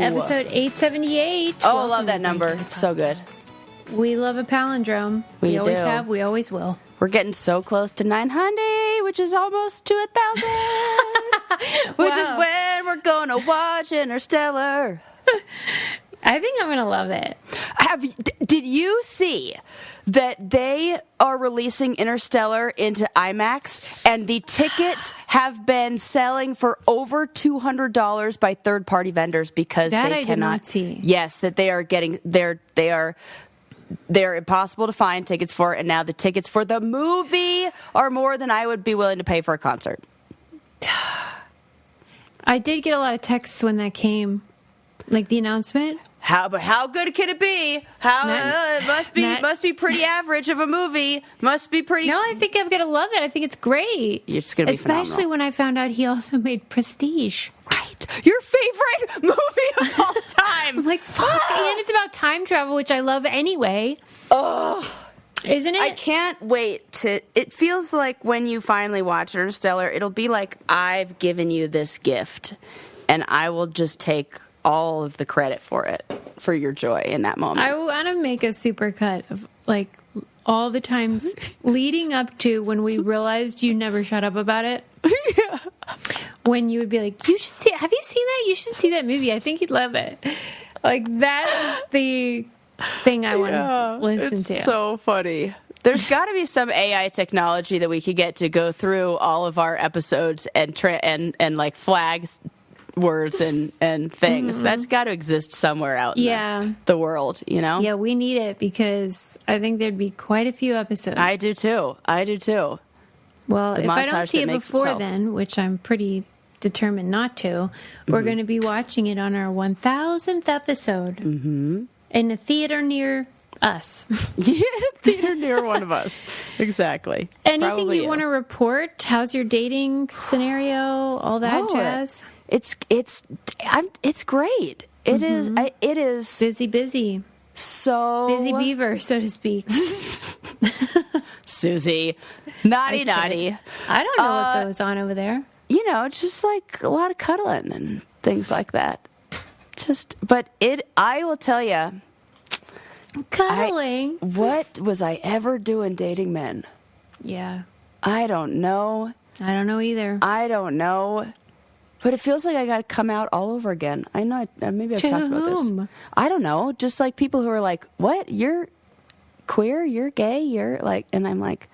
Episode 878. Oh, I love that number. So good. We love a palindrome. We always do. have. We always will. We're getting so close to 900, which is almost to 1,000. Which is when we're going to watch Interstellar. I think I'm going to love it. Did you see that they are releasing Interstellar into IMAX and the tickets have been selling for over $200 by third-party vendors because that they I cannot did not see. Yes, that they are getting they're impossible to find tickets for, and now the tickets for the movie are more than I would be willing to pay for a concert. I did get a lot of texts when that came, like the announcement. But how good can it be? It must be pretty average of a movie. Must be pretty. No, I think I'm gonna love it. I think it's great. It's gonna be especially phenomenal. when I found out he also made Prestige. Right, your favorite movie of all time. I'm like, fuck, and it's about time travel, which I love anyway. Oh, isn't it? I can't wait to. It feels like when you finally watch Interstellar, it'll be like I've given you this gift, and I will just take all of the credit for it, for your joy in that moment. I want to make a supercut of like all the times leading up to when we realized you never shut up about it. Yeah. When you would be like, you should see it. Have you seen that? You should see that movie. I think you'd love it. Like that is the thing I want to listen to. It's so funny. There's got to be some AI technology that we could get to go through all of our episodes and like flags words and things. Mm-hmm. That's got to exist somewhere out in the world, you know? Yeah, we need it because I think there'd be quite a few episodes. I do too. Well, if I don't see it before itself. then, which I'm pretty determined not to, we're going to be watching it on our 1000th episode in a theater near us. Yeah, theater near one of us. Exactly. Anything Probably you want to report? How's your dating scenario? All that jazz? It's great. It is. It is Busy. so Busy beaver, so to speak. Susie, naughty. I don't know what goes on over there. You know, just like a lot of cuddling and things like that. I will tell you. Cuddling. What was I ever doing dating men? Yeah. I don't know. I don't know either. I don't know. But it feels like I got to come out all over again. I know. Maybe I've To talked about whom? this. I don't know. Just like people who are like, "What? You're queer? You're gay? You're like," and I'm like,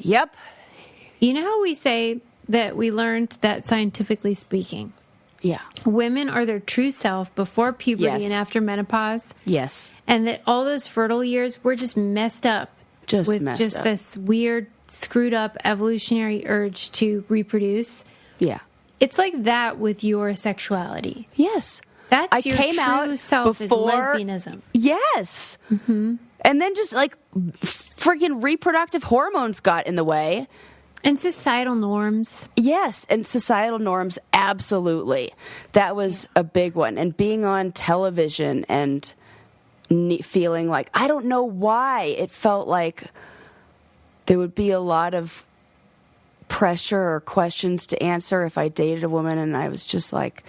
"Yep." You know how we say that we learned that scientifically speaking, Yeah. women are their true self before puberty and after menopause, Yes. and that all those fertile years were just messed up with this weird, screwed up evolutionary urge to reproduce. Yeah. It's like that with your sexuality. Yes. That's your came true out self is before- lesbianism. Yes. Mm-hmm. And then just like freaking reproductive hormones got in the way. And societal norms. Yes, and societal norms, absolutely. That was a big one. And being on television and feeling like, I don't know why, it felt like there would be a lot of pressure or questions to answer if I dated a woman and I was just like,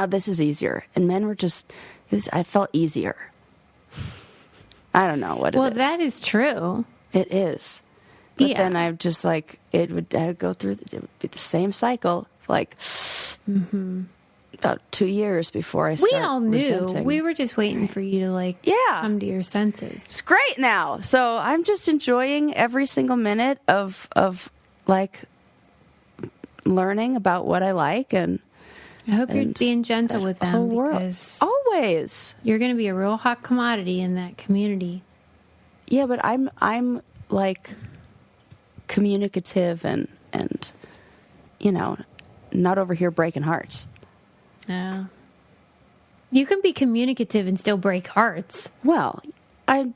this is easier. And men were just, I felt easier. I don't know what it is. Well, that is true. It is. But then I'm just like, I'd go through, it would be the same cycle, like about 2 years before I started. We all knew. Resenting. We were just waiting for you to come to your senses. It's great now. So I'm just enjoying every single minute of like learning about what I like, and I hope you're being gentle with them because always you're going to be a real hot commodity in that community. Yeah, but I'm like communicative and you know, not over here breaking hearts. Yeah. You can be communicative and still break hearts. Well, I'm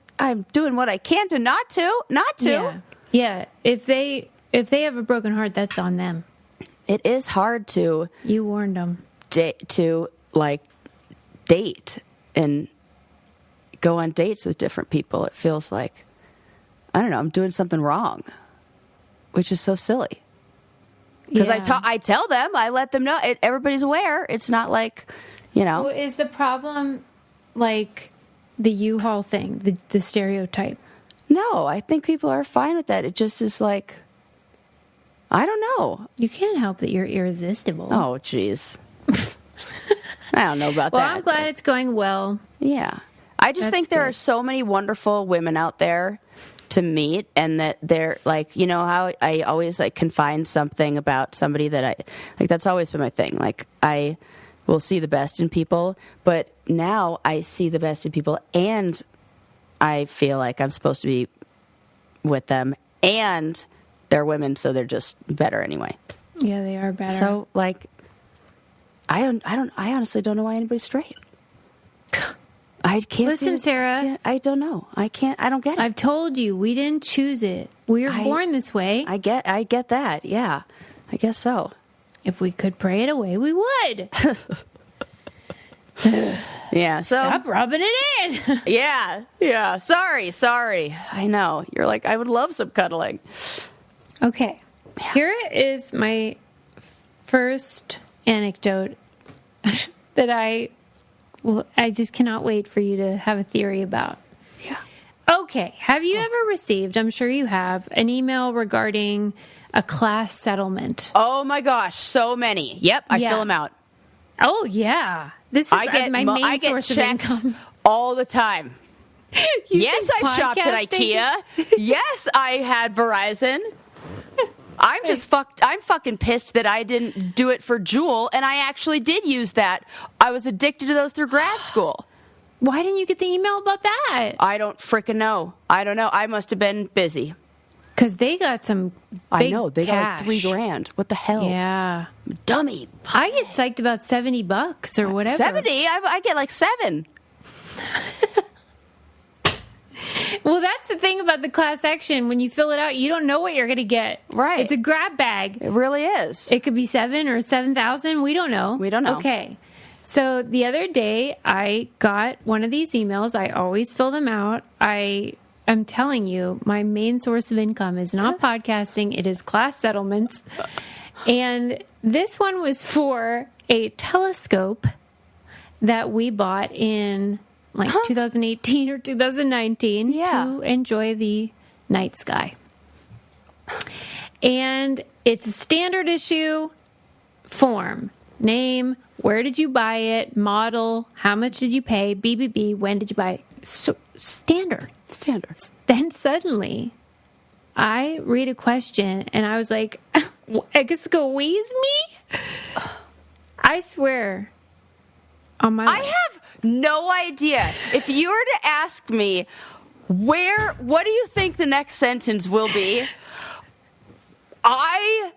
doing what I can to not to. Yeah. If they have a broken heart, that's on them. It is hard to. You warned them. Date and go on dates with different people. It feels like, I don't know, I'm doing something wrong, which is so silly. Because Yeah. I tell them, I let them know. Everybody's aware. It's not like, Well, is the problem like the U-Haul thing, the stereotype? No, I think people are fine with that. It just is like, I don't know. You can't help that you're irresistible. Oh, jeez. I don't know about Well, that. I'm glad it's going well. Yeah. I just think there are so many wonderful women out there to meet, and that they're like, you know how I always like can find something about somebody that I like. That's always been my thing. Like, I will see the best in people, but now I see the best in people, and I feel like I'm supposed to be with them, and they're women, so they're just better anyway. Yeah, they are better. So like, I honestly don't know why anybody's straight. I can't. Listen, Sarah. I don't know. I don't get it. I've told you, we didn't choose it. We were born this way. I get that. Yeah, I guess so. If we could pray it away, we would. Yeah. So Stop rubbing it in. Yeah. Sorry. I know. You're like, I would love some cuddling. Okay. Here is my first anecdote that I just cannot wait for you to have a theory about. Yeah. Okay. Have you ever received, I'm sure you have, an email regarding a class settlement? Oh my gosh, so many. Yep, I fill them out. Oh, yeah. This is my main source of income. All the time. Yes, think I've shopped at podcasting- IKEA. Yes, I had Verizon. I'm fucking pissed that I didn't do it for Jewel, and I actually did use that. I was addicted to those through grad school. Why didn't you get the email about that? I don't frickin' know. I don't know. I must have been busy. Because they got some big I know. They cash. got like $3,000. What the hell? Yeah. Dummy. I get psyched about $70 or whatever. 70? I get like 7. Well, that's the thing about the class action. When you fill it out, you don't know what you're going to get. Right. It's a grab bag. It really is. It could be 7 or 7,000. We don't know. We don't know. Okay. So the other day, I got one of these emails. I always fill them out. I'm telling you, my main source of income is not podcasting. It is class settlements. And this one was for a telescope that we bought in 2018 or 2019 to enjoy the night sky. And it's a standard issue form. Name, where did you buy it, model, how much did you pay, BBB, when did you buy it? So, standard. Then suddenly, I read a question and I was like, excuse me? I swear on my life. I have no idea. If you were to ask me, what do you think the next sentence will be? I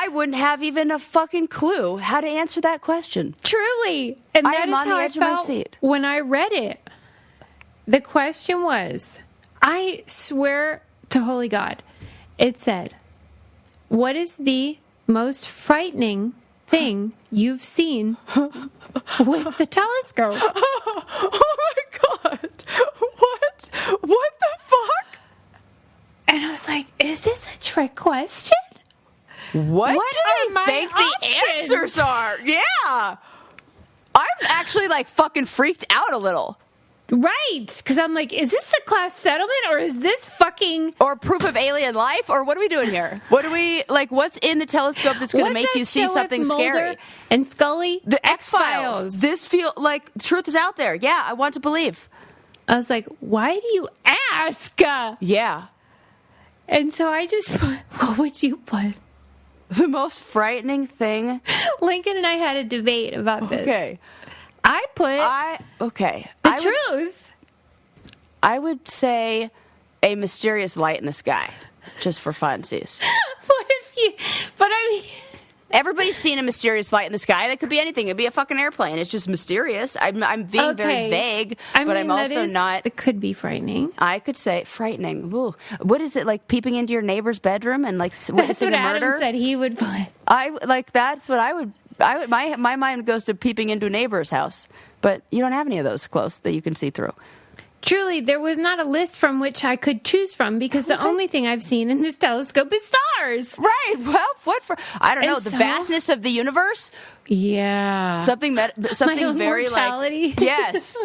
wouldn't have even a fucking clue how to answer that question. Truly. And I that am is on how the I edge of my felt seat. when I read it. The question was, I swear to holy God, it said, what is the most frightening thing you've seen with the telescope? Oh my God. What the fuck? And I was like, is this a trick question? What are do my they think the options? answers are? Yeah. I'm actually like fucking freaked out a little. Right. Because I'm like, is this a class settlement or is this fucking... Or proof of alien life? Or what are we doing here? What do we, like, what's in the telescope that's going to make you see something scary? And Scully? The X-Files. This feel like truth is out there. Yeah, I want to believe. I was like, why do you ask? Yeah. And so I just put, what would you put? The most frightening thing. Lincoln and I had a debate about this. Okay. I put the truth. I would say a mysterious light in the sky, just for funsies. What if you... But I mean... Everybody's seen a mysterious light in the sky. That could be anything. It'd be a fucking airplane. It's just mysterious. I'm being very vague, but I'm also not... It could be frightening. I could say frightening. Ooh. What is it, like peeping into your neighbor's bedroom and like witnessing a murder? Adam said he would put. That's what I would. My mind goes to peeping into a neighbor's house, but you don't have any of those close that you can see through. Truly, there was not a list from which I could choose from because the only thing I've seen in this telescope is stars. Right. Well, I don't know, And the so- vastness of the universe? Yeah. Something own very mortality. like yes.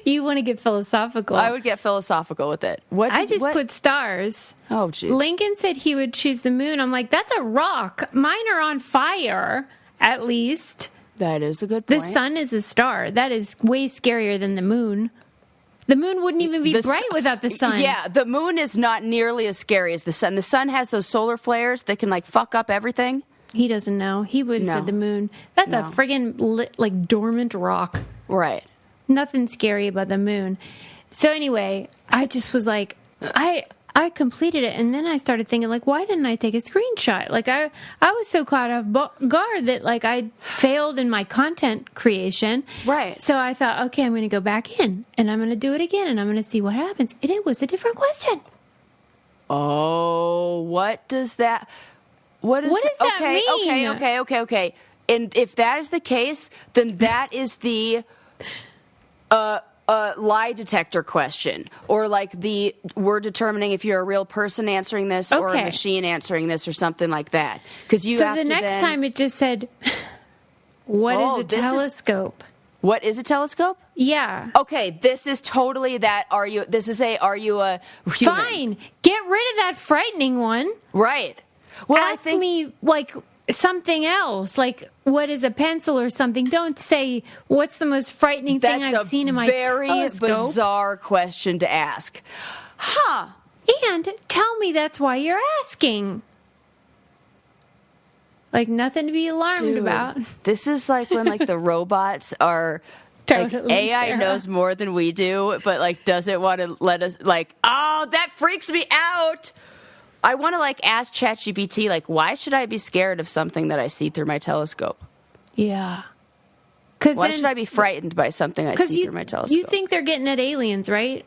You want to get philosophical. I would get philosophical with it. I just put stars. Oh, jeez. Lincoln said he would choose the moon. I'm like, that's a rock. Mine are on fire, at least. That is a good The point. sun is a star. That is way scarier than the moon. The moon wouldn't even be bright without the sun. Yeah, the moon is not nearly as scary as the sun. The sun has those solar flares that can like fuck up everything. He doesn't know. He would have No. said the moon. That's a No. friggin' like dormant rock. Right. Nothing scary about the moon. So anyway, I just was like, I completed it, and then I started thinking, like, why didn't I take a screenshot? Like, I was so caught off guard that, like, I failed in my content creation. Right. So I thought, okay, I'm going to go back in, and I'm going to do it again, and I'm going to see what happens. And it was a different question. Oh, what does that What does that mean? Okay. And if that is the case, then that is the lie detector question, or like we're determining if you're a real person answering this or a Okay. machine answering this or something like that. Because you So have the to next then- time it just said, what Oh, is a this is- telescope? What is a telescope? Yeah. Okay, this is totally that. Are you a human? Fine. Get rid of that frightening one. Right. Well, Ask me like something else, like what is a pencil or something. Don't say what's the most frightening thing That's I've seen in my very telescope. bizarre question to ask. Huh. And tell me that's why you're asking. Like nothing to be alarmed Dude, about. This is like when like the robots are Totally, like, AI Sarah. knows more than we do, but like doesn't want to let us like, oh, that freaks me out. I want to like ask ChatGPT like, why should I be scared of something that I see through my telescope? Yeah. Why should I be frightened by something I see through my telescope? You think they're getting at aliens, right?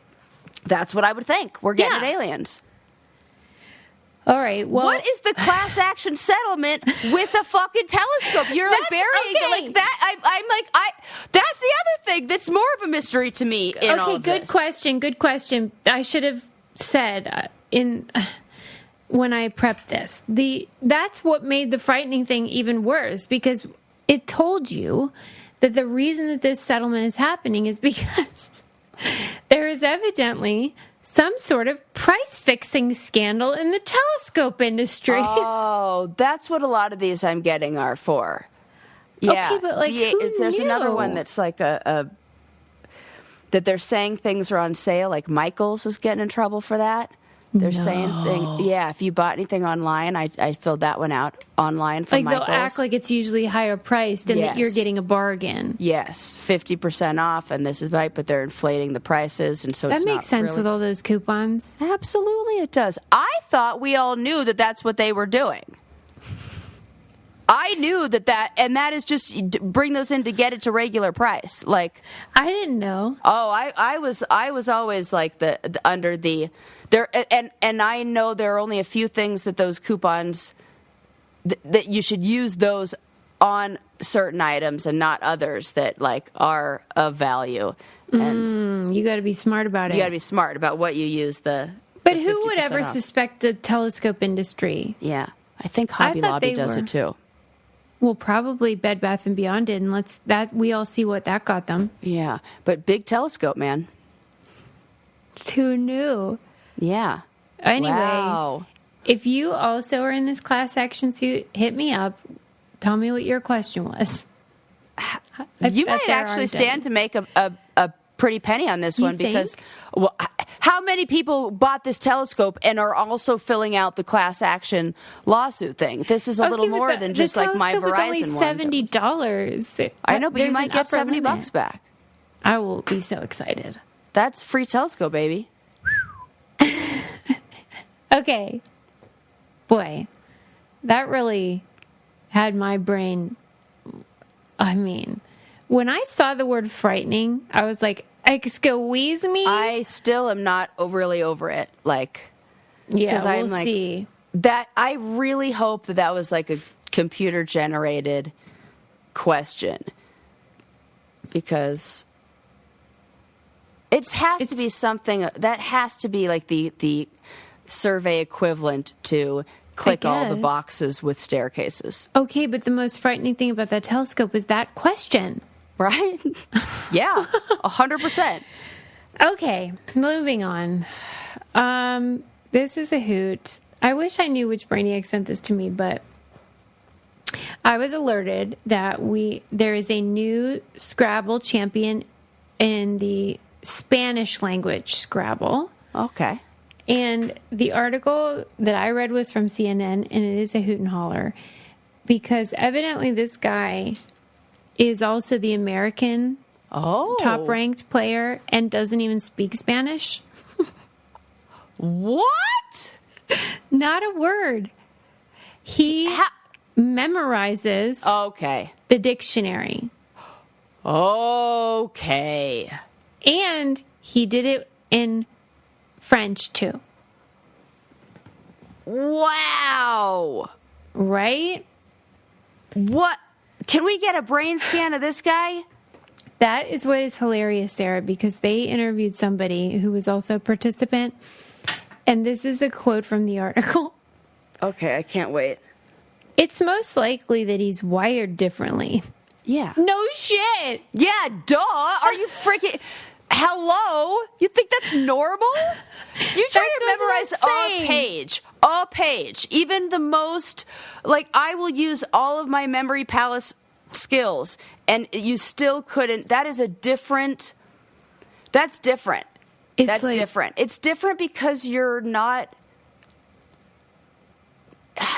That's what I would think. We're getting Yeah. at aliens. All right. Well, What is the class action settlement with a fucking telescope? You're like That's burying okay. like that. I'm like that's the other thing that's more of a mystery to me in all okay, of good this. question. Good question. I should have said when I prepped this. That's what made the frightening thing even worse because it told you that the reason that this settlement is happening is because there is evidently some sort of price fixing scandal in the telescope industry. Oh, that's what a lot of these I'm getting are for. Yeah. Okay, but, like, who there's another knew? one that's like a that they're saying things are on sale. Like Michaels is getting in trouble for that. They're saying things. Yeah, if you bought anything online, I filled that one out online from like Michaels. they'll act like it's usually higher priced and that you're Yes. getting a bargain. Yes, 50% off, and this is right, but they're inflating the prices, and so That it's makes not sense really- with all those coupons. Absolutely, it does. I thought we all knew that that's what they were doing. I knew and that is just bring those in to get it to regular price. Like, I didn't know. oh, I was always like the under the there, and I know there are only a few things that those coupons that you should use those on certain items and not others that like are of value. And You got to be smart about you got to it. be smart about what you use the. But the who would 50% ever off. suspect the telescope industry? Yeah, I think Hobby thought Lobby they does were- it too. Well, probably Bed Bath and Beyond did, and we all see what that got them. Yeah, but big telescope, man. Who knew? Yeah. Anyway, Wow. if you also are in this class action suit, hit me up. Tell me what your question was. You bet might there actually are stand to make a pretty penny on this You one because, think? well, how many people bought this telescope and are also filling out the class action lawsuit thing? This is a little Okay, but more than just like my telescope was only Verizon one. $70. I know, but you There's might an get upper $70 limit. back. I will be so excited. That's free telescope, baby. Okay. Boy, that really had my brain. I mean, when I saw the word frightening, I was like, excuse me? I still am not really over it. Like, yeah, 'cause I'm we'll like- see. that I really hope that was like a computer generated question because It has to be something that has to be like the survey equivalent to click all the boxes with staircases. Okay, but the most frightening thing about that telescope was that question. Right? Yeah, 100%. Okay, moving on. This is a hoot. I wish I knew which Brainiac sent this to me, but I was alerted that there is a new Scrabble champion in the Spanish language Scrabble. Okay. And the article that I read was from CNN, and it is a hoot and holler because evidently this guy is also the American top-ranked player and doesn't even speak Spanish. What? Not a word. He memorizes the dictionary. Okay. And he did it in French, too. Wow. Right? What? Can we get a brain scan of this guy? That is what is hilarious, Sarah, because they interviewed somebody who was also a participant. And this is a quote from the article. Okay, I can't wait. It's most likely that he's wired differently. Yeah. No shit. Yeah, duh. Are you freaking... Hello? You think that's normal? You try to memorize a page. Even the most... Like, I will use all of my memory palace skills, and you still couldn't... That is a different... That's different. That's different. It's different because you're not...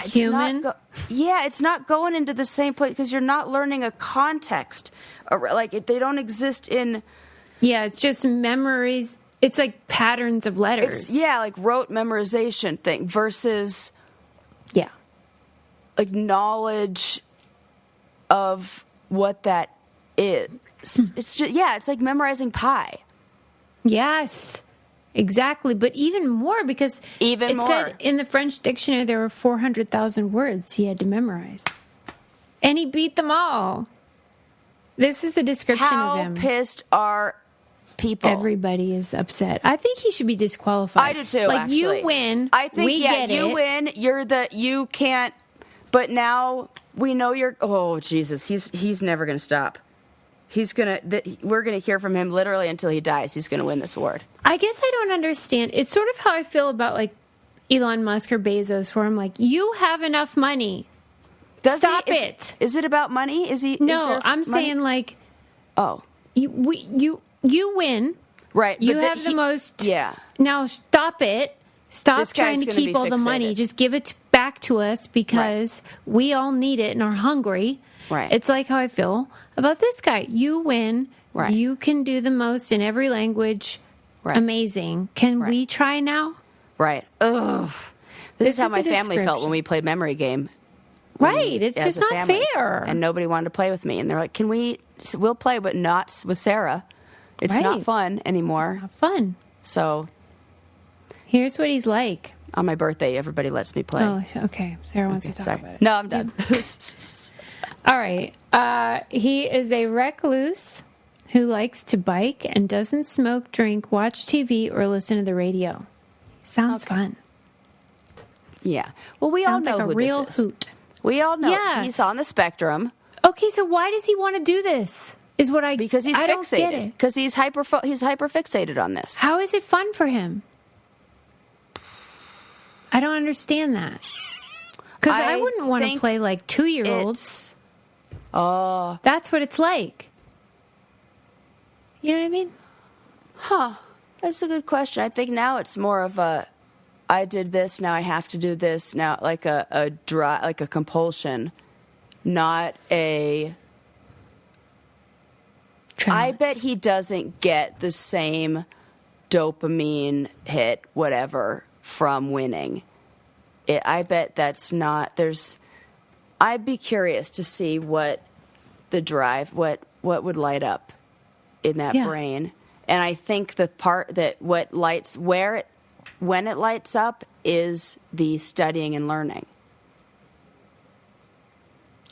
Human? It's not going into the same place because you're not learning a context. Like, they don't exist in... Yeah, it's just memories. It's like patterns of letters. Like rote memorization thing versus... Yeah. Like knowledge of what that is. It's just, it's like memorizing pi. Yes, exactly. But even more because it said in the French dictionary there were 400,000 words he had to memorize. And he beat them all. This is the description of him. How pissed are people? Everybody is upset. I think he should be disqualified. I do too, like, actually. you win. I think, we get you it. win. You can't. But now we know you're... Oh, Jesus. He's never going to stop. We're going to hear from him literally until he dies. He's going to win this award. I guess I don't understand. It's sort of how I feel about, like, Elon Musk or Bezos, where I'm like, you have enough money. Stop it. Is it about money? No, I'm saying, like... Oh. You win. Right. You have the most... Yeah. Now stop it. Stop trying to keep all fixated. the money. Just give it back to us because we all need it and are hungry. Right. It's like how I feel about this guy. You win. Right. You can do the most in every language. Right. Amazing. Can we try now? Right. Ugh. This is how my family felt when we played memory game. Right. It's just not fair. And nobody wanted to play with me. And they're like, we'll play, but not with Sarah. It's not fun anymore. It's not fun. So... Here's what he's like. On my birthday, everybody lets me play. Oh, okay. Sarah wants to talk about it. No, I'm done. All right. He is a recluse who likes to bike and doesn't smoke, drink, watch TV, or listen to the radio. Sounds fun. Yeah. Well, we all know like a who real this is. hoot. We all know he's on the spectrum. Okay, so why does he want to do this? Because he's fixated. Don't get it. Because he's hyper fixated on this. How is it fun for him? I don't understand that. Because I wouldn't want to play like 2-year-olds. Oh. That's what it's like. You know what I mean? Huh. That's a good question. I think now it's more of I did this, now I have to do this, now like a compulsion, not a... I bet he doesn't get the same dopamine hit, whatever, from winning. I bet that's not... I'd be curious to see what the drive, what would light up in that brain. And I think the part that when it lights up is the studying and learning.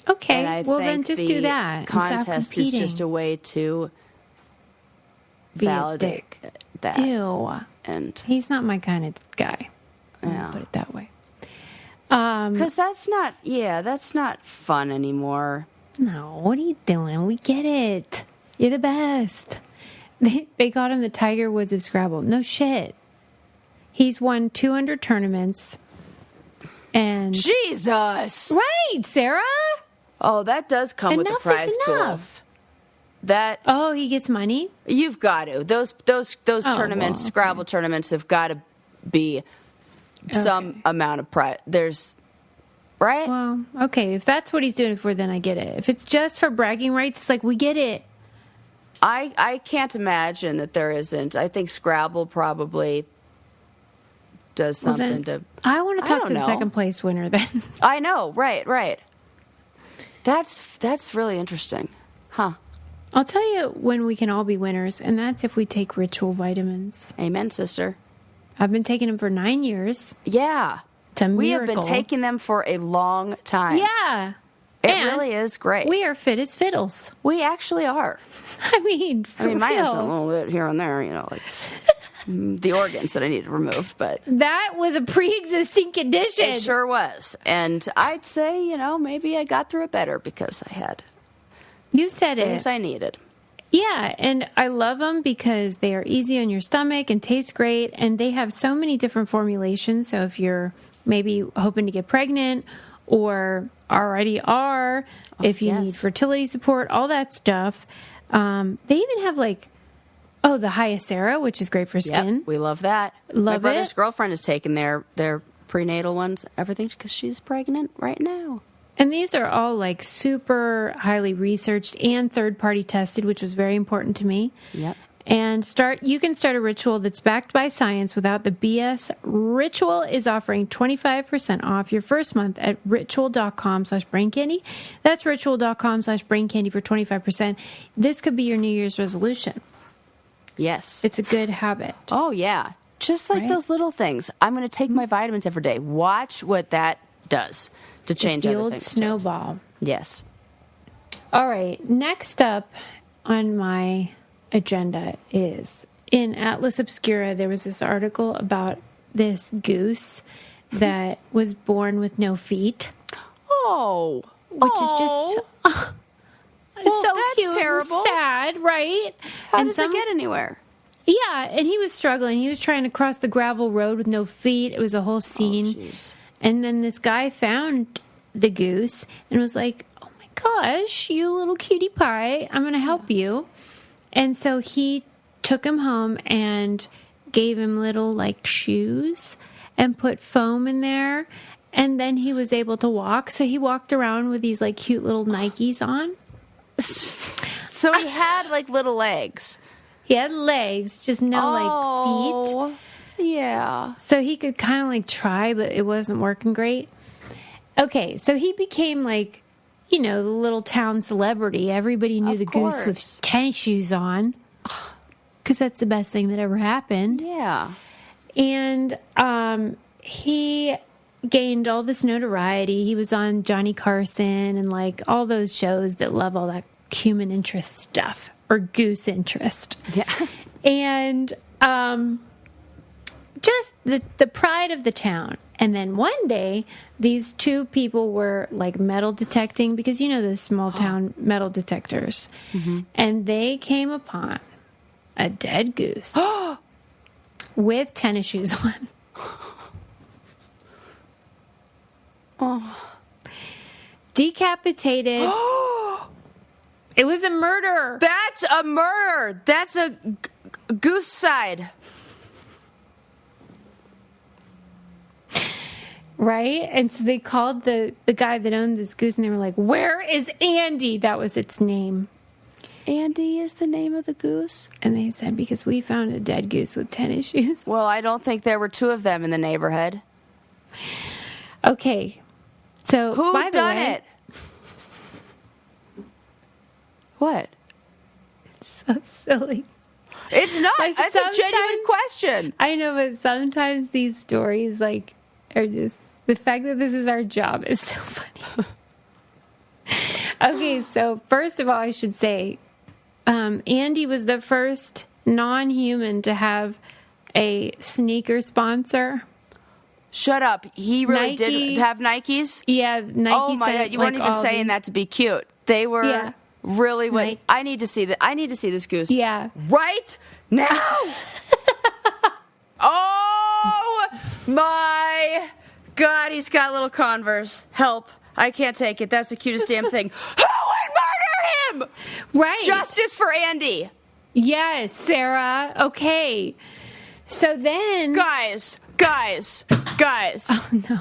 Okay, well then just do that. Contest is just a way to validate. that. Ew. And He's not my kind of guy. Yeah. I'll put it that way. because that's not fun anymore. No, what are you doing? We get it. You're the best. They called him the Tiger Woods of Scrabble. No shit. He's won 200 tournaments. And Jesus. right, Sarah. Oh, that does come with the Enough prize is pool. enough. That Oh, he gets money? you've got to. Those tournaments, well, okay. Scrabble tournaments, have got to be some Okay. amount of prize. There's right. Well, okay. If that's what he's doing it for, then I get it. If it's just for bragging rights, it's like, we get it. I can't imagine that there isn't. I think Scrabble probably does Well, something then, to. I want to I talk don't to the know. second place winner then. I know, right. That's really interesting, huh? I'll tell you when we can all be winners, and that's if we take ritual vitamins. Amen, sister. I've been taking them for 9 years. Yeah, It's a we have miracle. been taking them for a long time. Yeah. It And really is great. We are fit as fiddles. We actually are. I mean, for I mean, mine is a real. little bit here and there, like the organs that I needed removed, but That was a pre-existing condition. it sure was. And I'd say, maybe I got through it better because I had You said things it. I needed. Yeah, and I love them because they are easy on your stomach and taste great, and they have so many different formulations. So if you're maybe hoping to get pregnant or already are, if you need yes. fertility support, all that stuff. They even have the Hyacera, which is great for skin. Yep, we love that. My Love brother's it. girlfriend is taking their prenatal ones, everything, because she's pregnant right now. And these are all super highly researched and third-party tested, which was very important to me. Yep. And you can start a ritual that's backed by science without the BS. Ritual is offering 25% off your first month at ritual.com/braincandy. That's ritual.com/braincandy for 25%. This could be your New Year's resolution. Yes. It's a good habit. Oh, yeah. Just like Right? those little things. I'm going to take my vitamins every day. Watch what that does to change It's the other old things. too. snowball. Yes. All right. Next up on my agenda is in Atlas Obscura, there was this article about this goose that was born with no feet, Oh. which is just Well, so that's cute terrible. and sad, right? How and does it get anywhere? Yeah, and he was struggling. He was trying to cross the gravel road with no feet. It was a whole scene. Jeez. And then this guy found the goose and was like, "Oh my gosh, you little cutie pie, I'm going to help you." And so he took him home and gave him little shoes and put foam in there. And then he was able to walk. So he walked around with these cute little Nikes on. So he had little legs. He had legs, just no feet. Oh, yeah. So he could kind of try, but it wasn't working great. Okay, so he became the little town celebrity. Everybody knew Of the goose with course. tennis shoes on because that's the best thing that ever happened. Yeah. And he gained all this notoriety. He was on Johnny Carson and all those shows that love all that human interest stuff or goose interest. Yeah. And just the pride of the town. And then one day, these two people were metal detecting because those small town metal detectors. Mm-hmm. And they came upon a dead goose with tennis shoes on. Decapitated. It was a murder. That's a murder. That's a goose side. Right? And so they called the guy that owned this goose and they were like, "Where is Andy?" That was its name. Andy is the name of the goose? And they said, "Because we found a dead goose with tennis shoes." Well, I don't think there were two of them in the neighborhood. Okay. So, Who by the done way, it? What? It's so silly. It's not. Like, That's a genuine sometimes- question. I know, but sometimes these stories are just the fact that this is our job is so funny. Okay, so first of all, I should say, Andy was the first non-human to have a sneaker sponsor. Shut up. He really Nike, did have Nikes? Yeah, Nike. Oh my God, you weren't even saying that to be cute. They were really what Nike. I need to see that. I need to see this Goose. Yeah. Right now. Oh my God, he's got little Converse. Help. I can't take it. That's the cutest damn thing. Who would murder him? Right. Justice for Andy. Yes, Sarah. Okay. So then... Guys. Oh, no.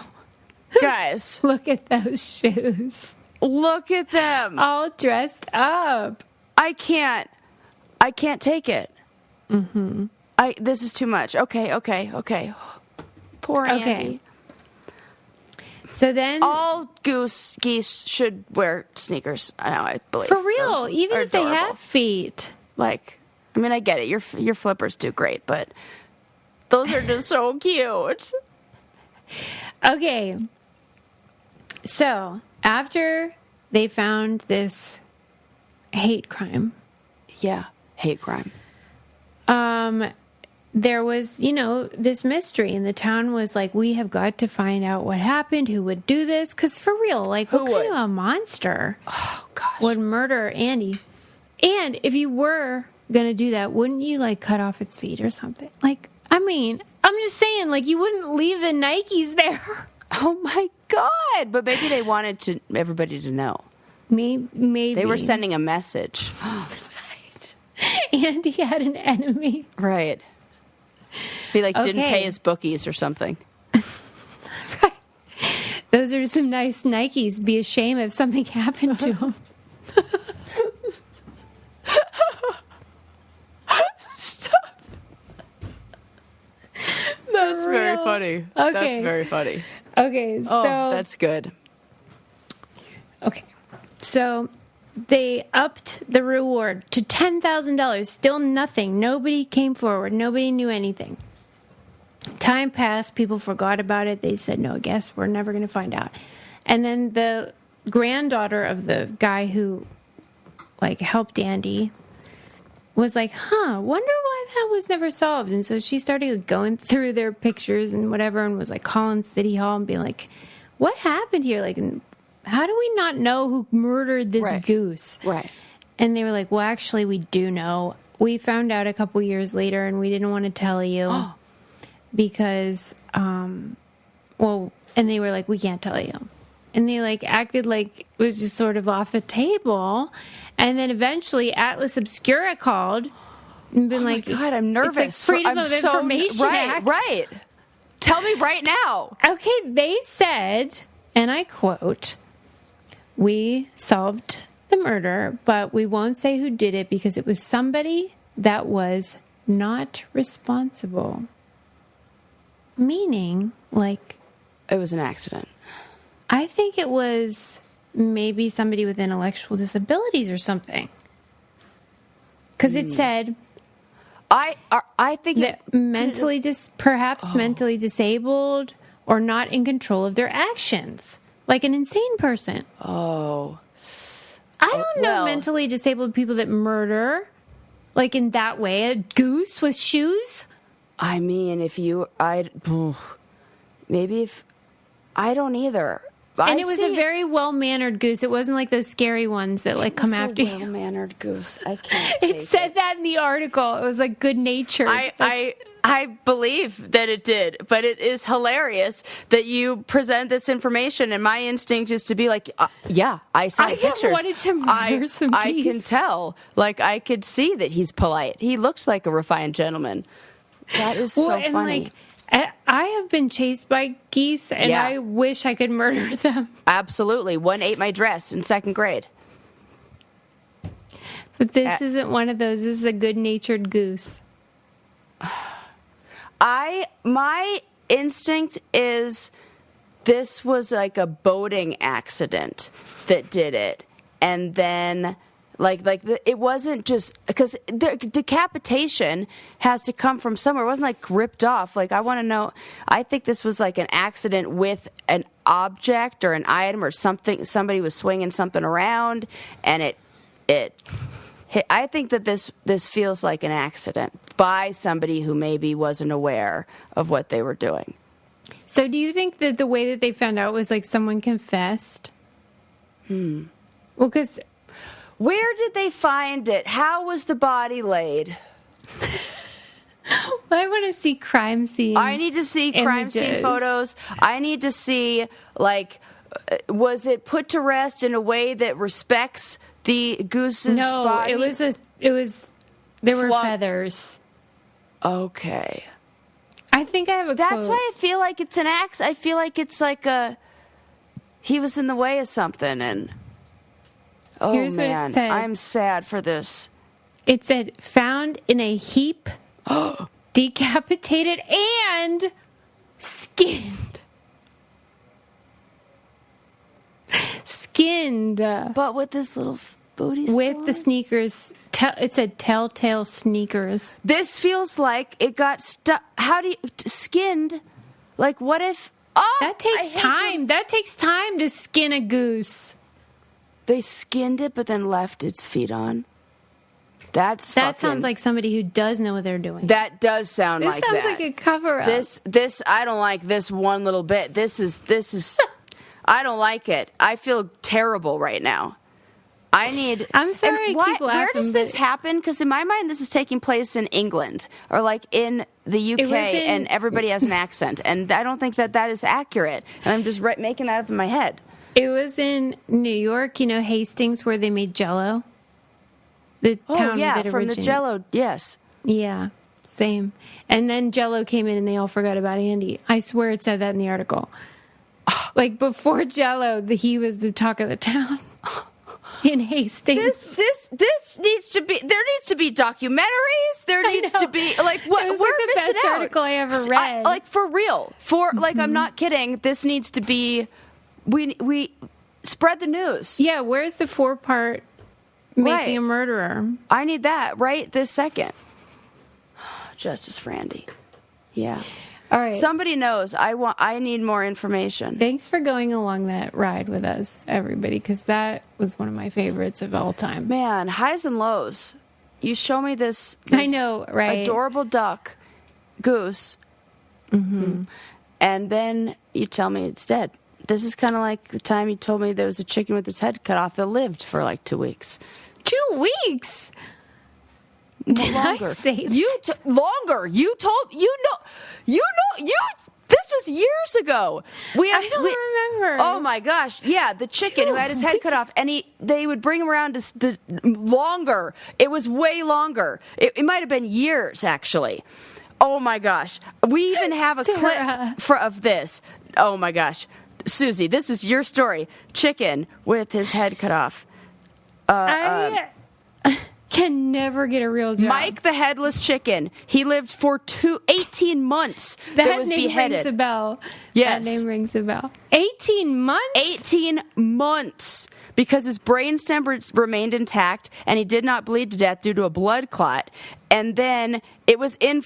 Guys. Look at those shoes. Look at them. All dressed up. I can't take it. Mm-hmm. This is too much. Okay. Poor Andy. Okay. So then... All geese should wear sneakers now, I believe. For real, Those even are if they adorable. have feet. Like, I mean, I get it. Your flippers do great, but those are just so cute. Okay. So, after they found this hate crime. Yeah, hate crime. There was, this mystery, and the town was like, we have got to find out what happened, who would do this, because for real, like, what kind of a monster would murder Andy? And if you were going to do that, wouldn't you, like, cut off its feet or something? Like, I mean, I'm just saying, like, you wouldn't leave the Nikes there. Oh, my God. But maybe they wanted everybody to know. Maybe. They were sending a message. Right. Andy had an enemy. Right. He, didn't pay his bookies or something. Right. Those are some nice Nikes. Be a shame if something happened to them. Stop. That's very funny. Okay. That's very funny. Okay, so... Oh, that's good. Okay. So they upped the reward to $10,000. Still nothing. Nobody came forward. Nobody knew anything. Time passed. People forgot about it. They said, no, I guess we're never going to find out. And then the granddaughter of the guy who, helped Andy was like, wonder why that was never solved. And so she started going through their pictures and whatever and was, calling City Hall and being like, what happened here? How do we not know who murdered this goose? Right. And they were like, well, actually, we do know. We found out a couple years later, and we didn't want to tell you because, and they were like, we can't tell you. And they, acted like it was just sort of off the table. And then eventually Atlas Obscura called and been like, God, I'm nervous. It's Freedom of Information Act. Right. Tell me right now. Okay, they said, and I quote, we solved the murder, but we won't say who did it because it was somebody that was not responsible. Meaning, it was an accident. I think it was maybe somebody with intellectual disabilities or something. Because it said... I think that mentally mentally disabled or not in control of their actions, like an insane person. Oh, I don't know mentally disabled people that murder, in that way. A goose with shoes. I mean, I don't either. And it was a very well-mannered goose. It wasn't like those scary ones that come after you. Well-mannered goose. I can't. Take It said that in the article. It was good-natured. I believe that it did, but it is hilarious that you present this information, and my instinct is to be like, yeah, I saw pictures. I wanted to murder some geese. I can tell. I could see that he's polite. He looks like a refined gentleman. That is so funny. I have been chased by geese, and I wish I could murder them. Absolutely. One ate my dress in second grade. But this isn't one of those. This is a good-natured goose. My instinct is this was a boating accident that did it. And then... it wasn't just because decapitation has to come from somewhere. It wasn't ripped off. I want to know. I think this was an accident with an object or an item or something. Somebody was swinging something around, and it I think that this feels like an accident by somebody who maybe wasn't aware of what they were doing. So do you think that the way that they found out was like someone confessed? Well, because... Where did they find it? How was the body laid? I want to see crime scene. I need to see crime scene photos. I need to see, like, was it put to rest in a way that respects the goose's body? No, there were feathers. Okay. I think I have a That's quote. why I feel like it's an axe. I feel like it's like he was in the way of something, and Here's what it man, said. I'm sad for this. It said, found in a heap, decapitated, and skinned. Skinned. But with this little booty With the sneakers. It said telltale sneakers. This feels like it got stuck. How do you... Skinned? Like, what if... Oh, That takes time. That takes time to skin a goose. They skinned it, but then left its feet on. That Sounds like somebody who does know what they're doing. That does sound This like that. sounds like a cover-up. This I don't like this one little bit. This is I don't like it. I feel terrible right now. I'm sorry I keep laughing. Where does this happen? Because in my mind, this is taking place in England or like in the UK, and everybody has an accent. And I don't think that is accurate. And I'm just making that up in my head. It was in New York, Hastings, where they made Jell-O. The town that from the originated. Jell-O, yes. Yeah, same. And then Jell-O came in and they all forgot about Andy. I swear it said that in the article. Like before Jell-O, he was the talk of the town in Hastings. This needs to be. There needs to be documentaries. There needs to be like what It was we're like the missing best out. article I ever read. Like for real. Like I'm not kidding. This needs to be. We spread the news. Yeah, where's the 4-part making a murderer? I need that right this second. Justice for Andy. Yeah. All right. Somebody knows. I need more information. Thanks for going along that ride with us, everybody, because that was one of my favorites of all time. Man, highs and lows. You show me this I know, right? adorable duck, Goose, and then you tell me it's dead. This is kind of like the time you told me there was a chicken with its head cut off that lived for like 2 weeks. 2 weeks? Did Longer. I say longer? You told you. This was years ago. I don't remember. Oh my gosh! Yeah, the chicken who had his head cut off, and they would bring him around to longer. It was way longer. It might have been years actually. Oh my gosh! We even have a Sarah. clip of this. Oh my gosh, Susie, this was your story. Chicken with his head cut off. I can never get a real job. Mike the Headless Chicken. He lived for 18 months. That was name beheaded. rings a bell. Yes. That name rings a bell. 18 months? 18 months. Because his brainstem remained intact and he did not bleed to death due to a blood clot. And then it was in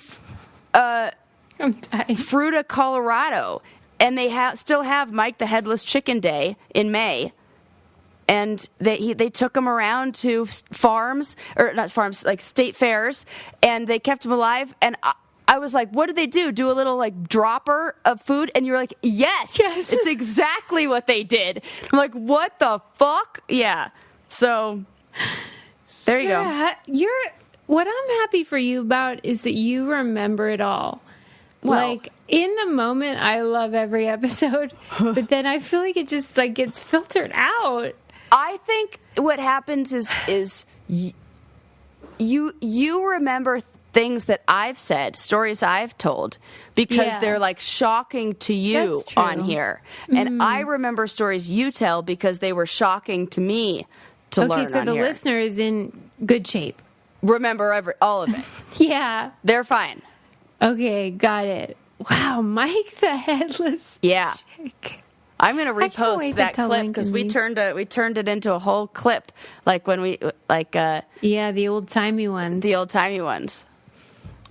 I'm dying. Fruita, Colorado. And they still have Mike the Headless Chicken Day in May. And they took him around to farms, or not farms, like state fairs, and they kept him alive. And I was like, what did they do? Do a little like dropper of food? And you were like, yes, it's exactly what they did. I'm like, what the fuck? Yeah. So there you go. What I'm happy for you about is that you remember it all. Well, like in the moment, I love every episode, but then I feel like it just like gets filtered out. I think what happens is you remember things that I've said, stories I've told, because they're like shocking to you on here. And I remember stories you tell because they were shocking to me to learn on here. Okay, so the listener is in good shape. Remember all of it. Yeah. They're fine. Okay, got it. Wow, Mike the Headless. Yeah. Chick. I'm going to I can't wait repost to that tell clip Lincoln because we these. turned it into a whole clip, like when we Yeah, the old timey ones. the old timey ones.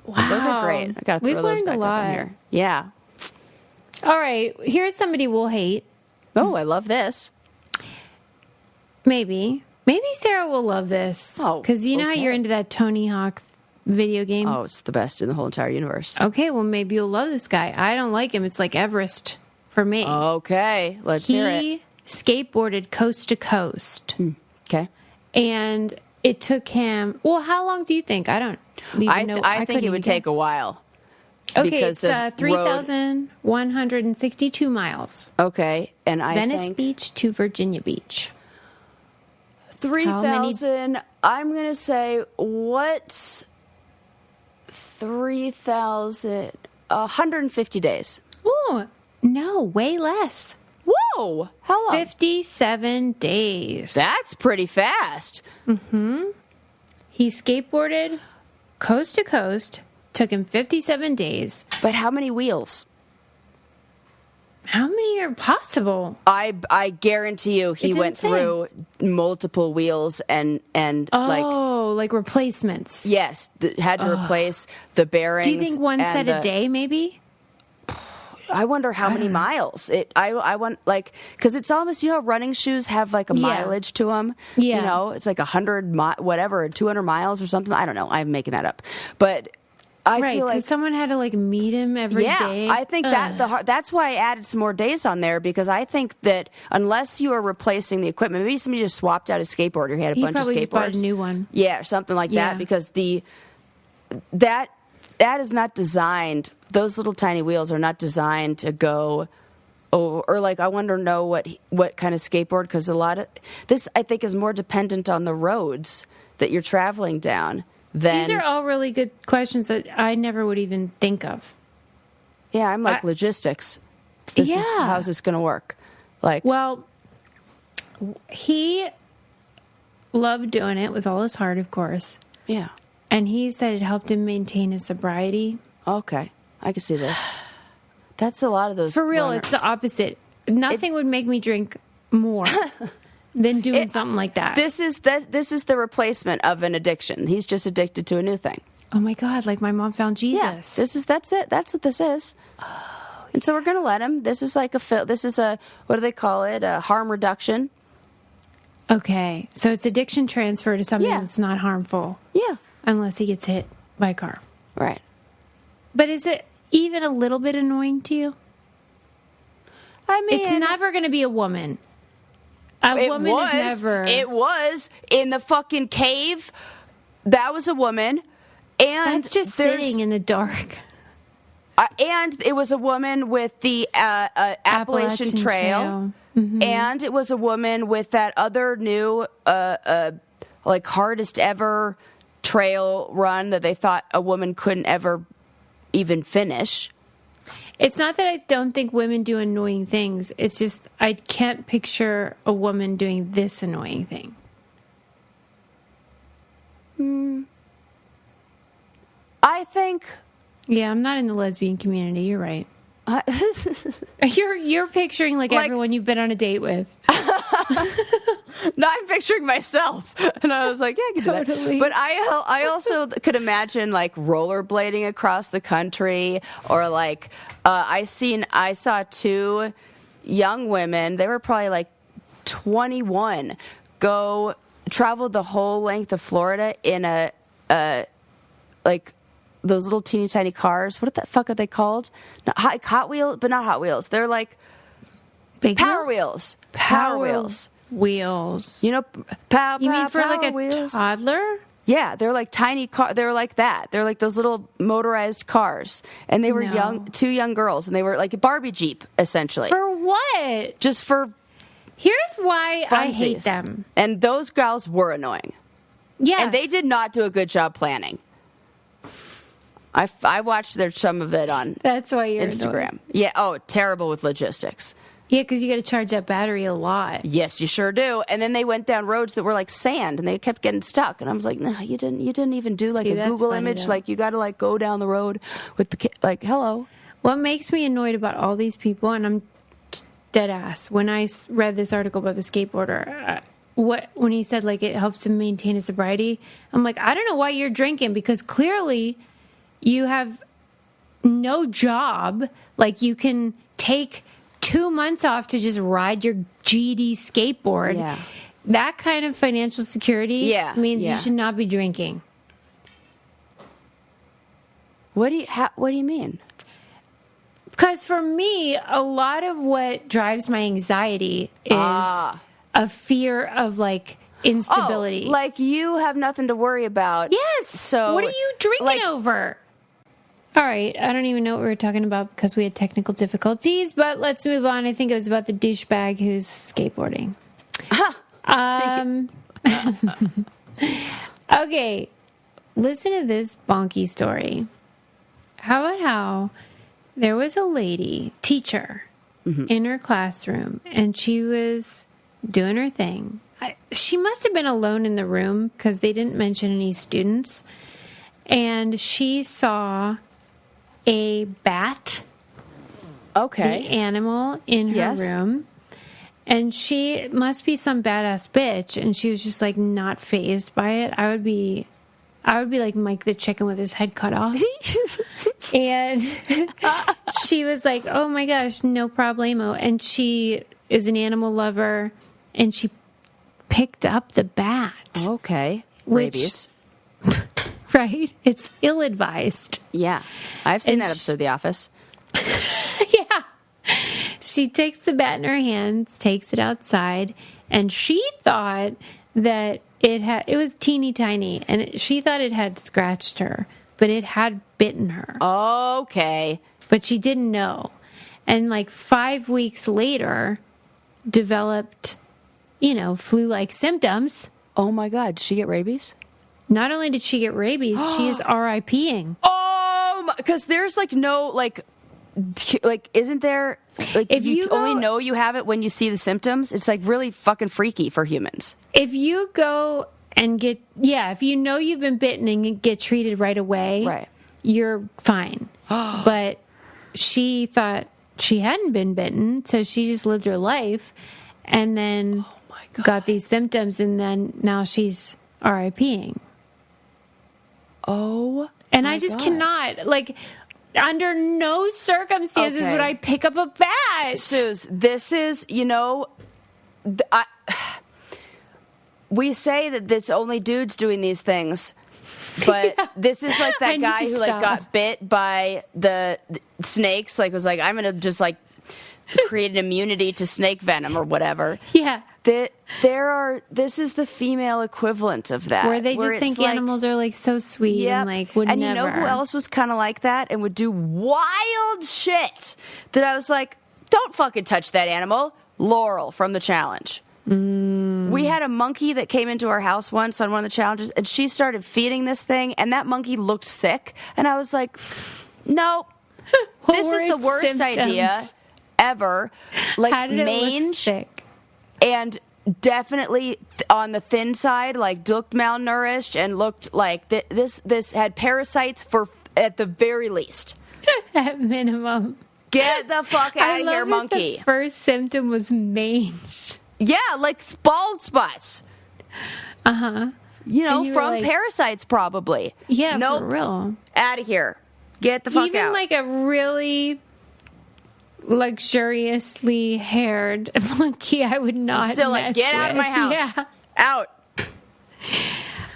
Wow, Those are great. I got to We've throw those learned back a up lot. on here. Yeah. All right, here's somebody we'll hate. Oh, I love this. Maybe Maybe Sarah will love this. Oh, because you know how okay. you're into that Tony Hawk video game? Oh, it's the best in the whole entire universe. Okay, well, maybe you'll love this guy. I don't like him. It's like Everest for me. Okay, let's hear it. He skateboarded coast to coast. Okay. And it took him, well, how long do you think? I don't even know. I think it would take a while. Okay, because it's of 3,162 miles. Okay, and I Venice think Beach to Virginia Beach. 3,000. I'm going to say, what's 3,000? 150 days. Oh, no, way less. Whoa! How long? 57 days. That's pretty fast. He skateboarded coast to coast. Took him 57 days. But how many wheels? How many are possible? I guarantee you he It's went insane. through multiple wheels and like replacements. yes, had to replace the bearings. Do you think one and set a day, maybe? I wonder how many miles. I want, like, because it's almost, you know, running shoes have like a mileage to them. Yeah. You know, it's like 100 whatever, 200 miles or something. I don't know. I'm making that up, but I Right, feel like so someone had to like meet him every day. I think that's why I added some more days on there, because I think that unless you are replacing the equipment, maybe somebody just swapped out his skateboard or he had a bunch of probably skateboards. just bought a new one. Yeah, or something like Yeah. that, because that is not designed. Those little tiny wheels are not designed to go. Or like, I wonder what kind of skateboard, because a lot of this I think is more dependent on the roads that you're traveling down. These are all really good questions that I never would even think of. Yeah, I'm like logistics. How's this going to work? Like, Well, he loved doing it with all his heart, of course. yeah, And he said it helped him maintain his sobriety. okay, I can see this. That's a lot of those. For real, runners. it's the opposite. Nothing would make me drink more than doing something like that. This is the replacement of an addiction. He's just addicted to a new thing. Oh my God, like my mom found Jesus. Yeah, that's it. That's what this is. And so we're going to let him. This is like this is a, what do they call it? A harm reduction. Okay, so it's addiction transfer to something Yeah. that's not harmful. Yeah. Unless he gets hit by a car. Right. But is it even a little bit annoying to you? I mean, It's never going to be a woman. A woman is never. It was in the fucking cave. That was a woman. And That's just there's- sitting in the dark. And it was a woman with the Appalachian Trail. Mm-hmm. And it was a woman with that other new, like, hardest ever trail run that they thought a woman couldn't ever even finish. It's not that I don't think women do annoying things. It's just I can't picture a woman doing this annoying thing. I think. Yeah, I'm not in the lesbian community. You're right. You're picturing like everyone you've been on a date with. No, I'm picturing myself, and I was like, yeah, I can do Totally. that. But I also could imagine like rollerblading across the country, or like I saw two young women. They were probably like 21. Traveled the whole length of Florida in a like those little teeny tiny cars. What the fuck are they called? Hot Wheels, but not Hot Wheels. They're like Big Power wheel? Wheels. Power Wheels. Wheels. You know, You mean for like Power a Wheels? toddler? Yeah, they're like tiny car. They're like that. They're like those little motorized cars, and they were No. two young girls, and they were like a Barbie Jeep essentially, For what? just for Here's why I hate funsies. them. And those gals were annoying, Yeah. and they did not do a good job planning. I watched some of it on That's why you're Instagram. annoyed. Yeah. Oh, terrible with logistics. Yeah, because you got to charge that battery a lot. Yes, you sure do. And then they went down roads that were like sand, and they kept getting stuck. And I was like, no, you didn't even do like See, a that's Google funny, image. though. Like, you got to like go down the road with the like, hello. What makes me annoyed about all these people, and I'm dead ass, when I read this article about the skateboarder, when he said like it helps to maintain his sobriety, I'm like, I don't know why you're drinking, because clearly you have no job. Like you can take 2 months off to just ride your GD skateboard. Yeah. that kind of financial security means yeah. you should not be drinking. What do you mean? Because for me, a lot of what drives my anxiety is a fear of like instability. Oh, like you have nothing to worry about. Yes. So what are you drinking over? All right. I don't even know what we were talking about because we had technical difficulties, but let's move on. I think it was about the douchebag who's skateboarding. Okay. Listen to this bonky story. How about how there was a lady, teacher, in her classroom, and she was doing her thing. She must have been alone in the room because they didn't mention any students. And she saw a bat, the animal, in her room. And she must be some badass bitch. And she was just like not fazed by it. I would be like Mike the chicken with his head cut off. And she was like, oh my gosh, no problemo. And she is an animal lover. And she picked up the bat. Okay. Which, rabies. Right? It's ill-advised. Yeah. I've seen that episode of The Office. Yeah. She takes the bat in her hands, takes it outside, and she thought that it was teeny tiny, and she thought it had scratched her, but it had bitten her. Okay. But she didn't know. And like 5 weeks later, developed, flu-like symptoms. Oh my God. Did she get rabies? Not only did she get rabies, she is RIPing. Oh, because there's like no, like, isn't there, like, if you only know you have it when you see the symptoms? It's like really fucking freaky for humans. If you go and if you know you've been bitten and get treated right away, right, you're fine. But she thought she hadn't been bitten, so she just lived her life and then got these symptoms, and then now she's RIPing. Oh, and I just cannot, like, under no circumstances would I pick up a bat. Suze, this is, we say that it's only dudes doing these things, but this is like that guy who like got bit by the snakes. Like was like, I'm gonna just like create an immunity to snake venom or whatever. Yeah. This is the female equivalent of that. Where they just think animals are like so sweet and like would never. And you know who else was kind of like that and would do wild shit that I was like, don't fucking touch that animal. Laurel from The Challenge. We had a monkey that came into our house once on one of the challenges, and she started feeding this thing, and that monkey looked sick. And I was like, no, this is the worst idea ever. Like, how did it mange, look sick? And definitely on the thin side, like looked malnourished and looked like this had parasites for at the very least. At minimum. Get the fuck out of here, monkey. The first symptom was mange. Yeah, like bald spots. Uh-huh. From like, parasites probably. Yeah, nope. For real. Out of here. Get the fuck out. Even like a really luxuriously haired monkey, I would not still like, get out of my house. Yeah. Out. Okay.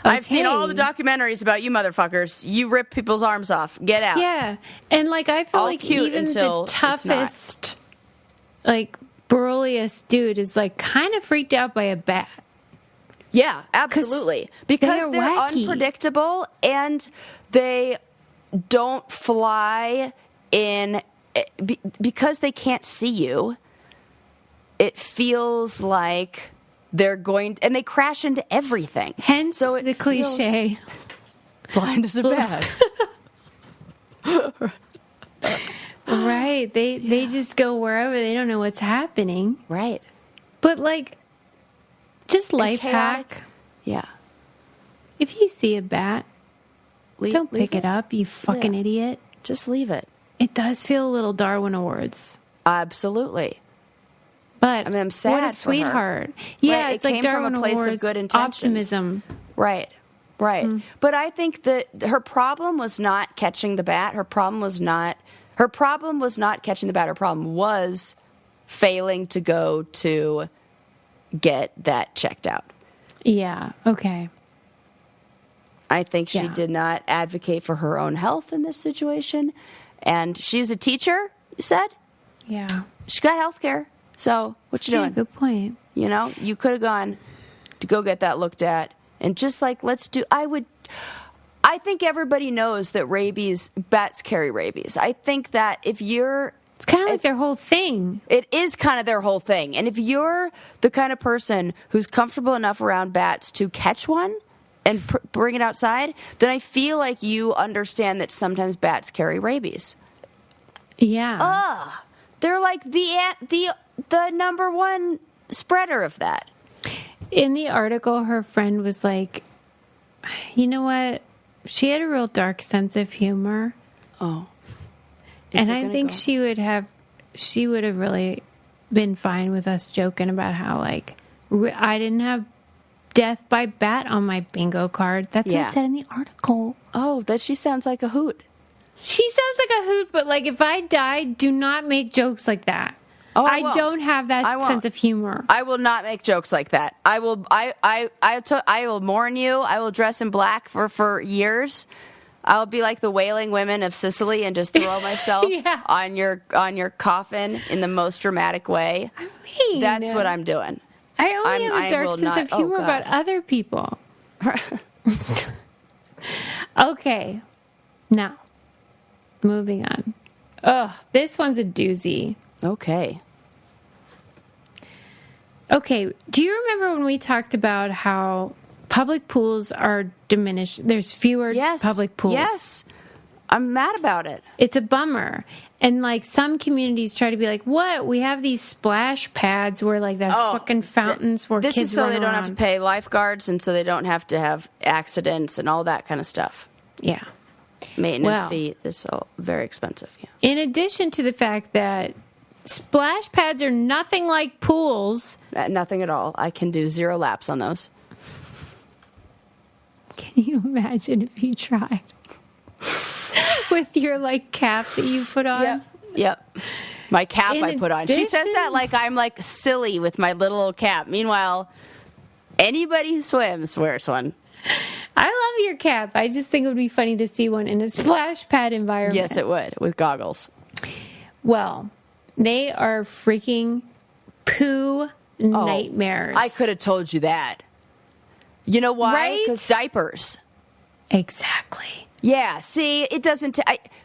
I've seen all the documentaries about you motherfuckers. You rip people's arms off. Get out. Yeah. And like I feel all like even the toughest, like burliest dude is like kind of freaked out by a bat. Yeah, absolutely. Because they're unpredictable and they don't fly in because they can't see you. It feels like they're going and they crash into everything. Hence the cliche. Blind as a bat. Right. They just go wherever. They don't know what's happening. Right. But like, just life hack. Yeah. If you see a bat, don't pick it up, you fucking idiot. Just leave it. It does feel a little Darwin Awards. Absolutely. But I mean, I'm sad what a sweetheart. For her. Yeah, right? It's like Darwin from a place Awards of good intentions. Optimism. Right. But I think that her problem was not catching the bat. Her problem was not catching the bat. Her problem was failing to go to get that checked out. Yeah. Okay. I think she Yeah. did not advocate for her own health in this situation. And she's a teacher, you said? Yeah. She got health care. So what you Yeah, doing? good point. You know, you could have gone to go get that looked at. And just like, I think everybody knows that bats carry rabies. I think that It's kind of like their whole thing. it is kind of their whole thing. And if you're the kind of person who's comfortable enough around bats to catch one and bring it outside, then I feel like you understand that sometimes bats carry rabies. Yeah. They're like the number one spreader of that. In the article, her friend was like, you know what? She had a real dark sense of humor. Oh. And I think she would have really been fine with us joking about how, like, I didn't have death by bat on my bingo card. That's what Yeah. it said in the article. Oh, that she sounds like a hoot. She sounds like a hoot, but, like, if I die, do not make jokes like that. Oh, I won't. don't have that I won't. sense of humor. I will not make jokes like that. I will mourn you. I will dress in black for years. I'll be like the wailing women of Sicily and just throw myself Yeah. on your coffin in the most dramatic way. mean, That's what I'm doing. I only have a I dark will sense not- of humor oh, about God. other people. Okay. Now, moving on. Ugh, this one's a doozy. Okay. Okay, do you remember when we talked about how public pools are diminished? There's fewer Yes. public pools. Yes. I'm mad about it. It's a bummer. And, like, some communities try to be like, what? We have these splash pads where, like, the fucking fountains where This kids is so run they don't around. have to pay lifeguards and so they don't have to have accidents and all that kind of stuff. Yeah. Maintenance Well. fee is all very expensive. Yeah. In addition to the fact that splash pads are nothing like pools. Nothing at all. I can do 0 laps on those. Can you imagine if you tried? With your, like, cap that you put on? Yep. My cap In I put on. She says addition- that like I'm like silly with my little cap. Meanwhile, anybody who swims wears one. I love your cap. I just think it would be funny to see one in a splash pad environment. Yes, it would, with goggles. Well, they are freaking poo nightmares. I could have told you that. You know why? Right? Because diapers. Exactly. Yeah, see, it doesn't...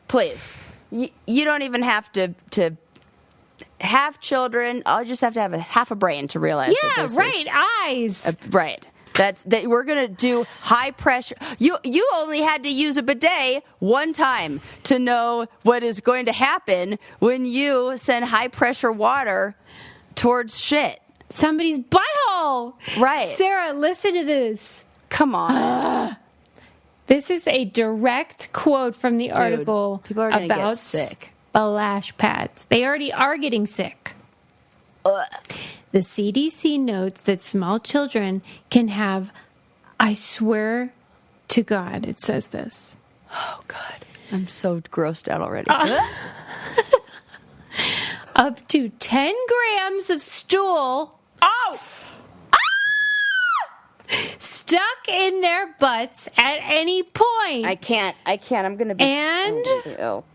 please, you don't even have to have children. I'll just have to have half a brain to realize that Yeah, this right. is... Eyes. Right. That we're going to do high pressure. You only had to use a bidet one time to know what is going to happen when you send high pressure water towards shit. Somebody's butthole. Right. Sarah, listen to this. Come on. This is a direct quote from the article people are gonna get about sick. splash pads. They already are getting sick. Ugh. The CDC notes that small children can have, I swear to God, it says this. Oh, God. I'm so grossed out already. Up to 10 grams of stool stuck in their butts at any point. I can't. I'm going to be... And ill.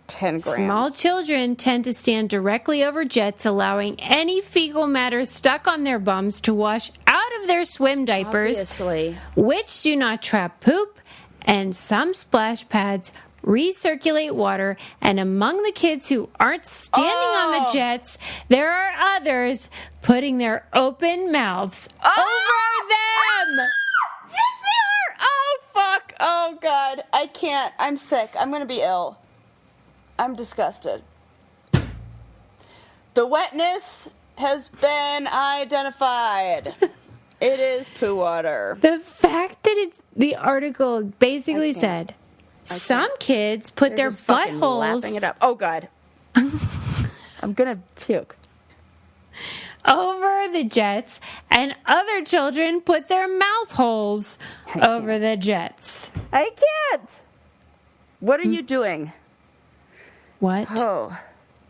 10 grams. small children tend to stand directly over jets, allowing any fecal matter stuck on their bums to wash out of their swim diapers, Obviously. which do not trap poop, and some splash pads recirculate water. And among the kids who aren't standing on the jets, there are others putting their open mouths over them. Yes, they are. Oh, fuck. Oh, God. I can't. I'm sick. I'm going to be ill. I'm disgusted. The wetness has been identified. It is poo water. The fact that it's the article basically said some kids put their Just fucking lapping it buttholes up. Oh, God. I'm going to puke. over the jets, and other children put their mouth holes over the jets. I can't. What are you doing? What Oh.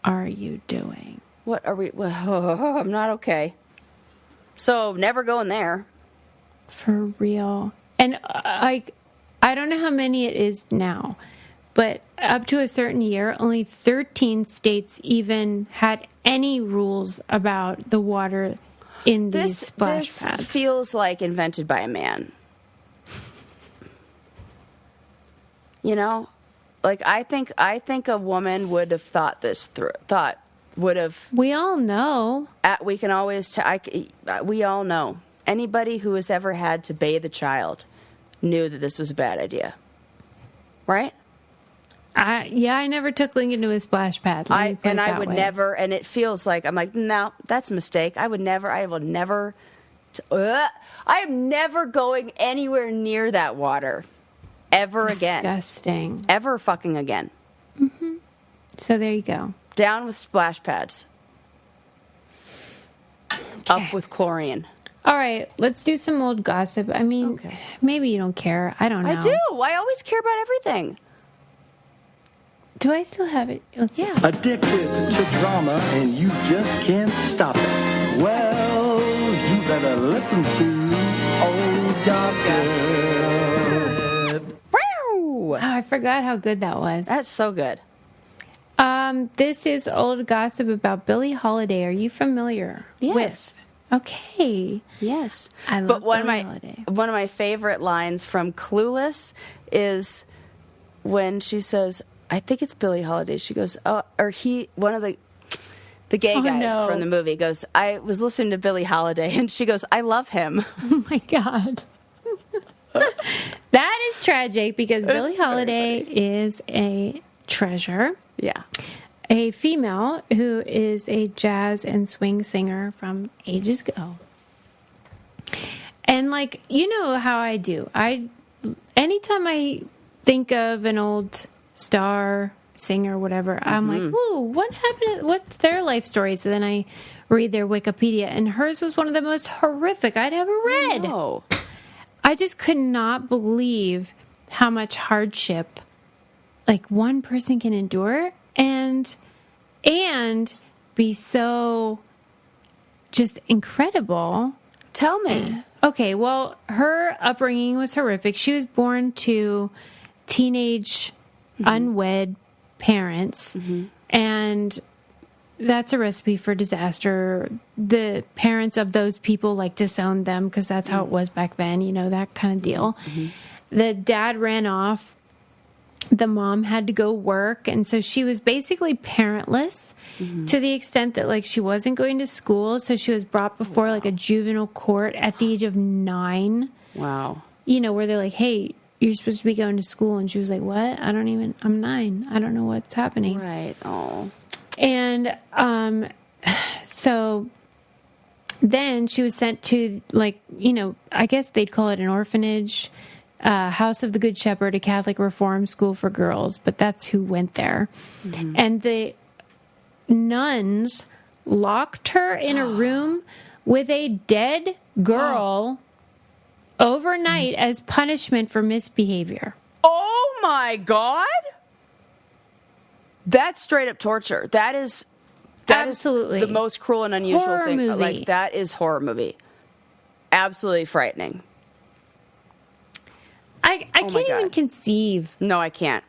are you doing? What are we... Oh, I'm not okay. So never going there. For real. And I don't know how many it is now, but up to a certain year, only 13 states even had any rules about the water in these splash pads. This feels like invented by a man. You know, like I think a woman would have thought this through. We all know. We can always. We all know. Anybody who has ever had to bathe a child knew that this was a bad idea, right? I never took Lincoln to a splash pad. I would never. And it feels like I'm like, no, that's a mistake. I will never. I am never going anywhere near that water. Ever again. Disgusting. Ever fucking again. Mm-hmm. So there you go. Down with splash pads. Okay. Up with chlorine. All right, let's do some old gossip. I mean, maybe you don't care. I don't know. I do. I always care about everything. Do I still have it? Let's see. Addicted to drama and you just can't stop it. Well, you better listen to Old Gossip. Wow! Oh, I forgot how good that was. That's so good. This is old gossip about Billie Holiday. Are you familiar with? Okay. Yes. I love Billie Holiday. One of my favorite lines from Clueless is when she says, I think it's Billie Holiday. She goes, one of the gay guys from the movie goes, I was listening to Billie Holiday, and she goes, I love him. Oh my God. That is tragic because Billie Holiday is a treasure. Yeah. A female who is a jazz and swing singer from ages ago. And like, you know how I do. Anytime I think of an old star, singer, whatever, I'm like, whoa, what happened? What's their life story? So then I read their Wikipedia, and hers was one of the most horrific I'd ever read. Oh. I just could not believe how much hardship like one person can endure and be so just incredible. Tell me. Okay, well, her upbringing was horrific. She was born to teenage unwed parents, and that's a recipe for disaster. The parents of those people like disowned them because that's how it was back then, you know, that kind of deal. The dad ran off. The mom had to go work, and so she was basically parentless to the extent that like she wasn't going to school, so she was brought before like a juvenile court at the age of 9. Wow. You know, where they're like, hey, you're supposed to be going to school, and she was like, what? I'm 9. I don't know what's happening. Right. Oh. And so then she was sent to like, you know, I guess they'd call it an orphanage, House of the Good Shepherd, a Catholic reform school for girls, but that's who went there. And the nuns locked her in a room with a dead girl overnight as punishment for misbehavior. Oh my God! That's straight up torture. That is absolutely the most cruel and unusual horror thing. Movie. Like that is horror movie. Absolutely frightening. I can't even conceive. No, I can't.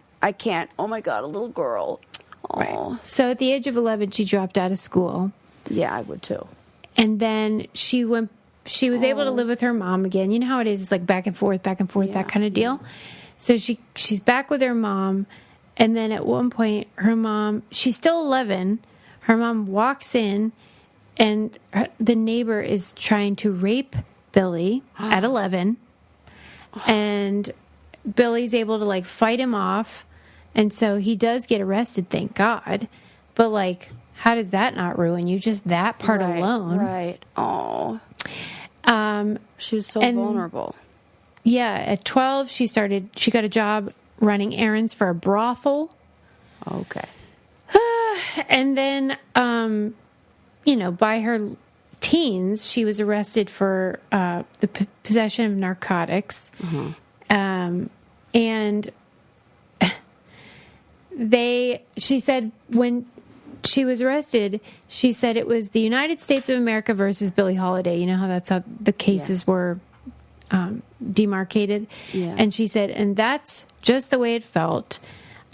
Oh my God, a little girl. Oh. Right. So at the age of 11, she dropped out of school. Yeah, I would too. And then she was able to live with her mom again. You know how it is. It's like back and forth, that kind of deal. So she's back with her mom. And then at one point, her mom, she's still 11. Her mom walks in, and the neighbor is trying to rape Billie at 11. And Billie's able to like fight him off. And so he does get arrested, thank God. But like, how does that not ruin you? Just that part alone. Right. Oh. She was so vulnerable. Yeah. At 12, she got a job running errands for a brothel. Okay. And then, by her teens, she was arrested for the possession of narcotics. And she said when she was arrested, she said it was the United States of America versus Billie Holiday. You know how the cases were demarcated? Yeah. And she said, and that's just the way it felt.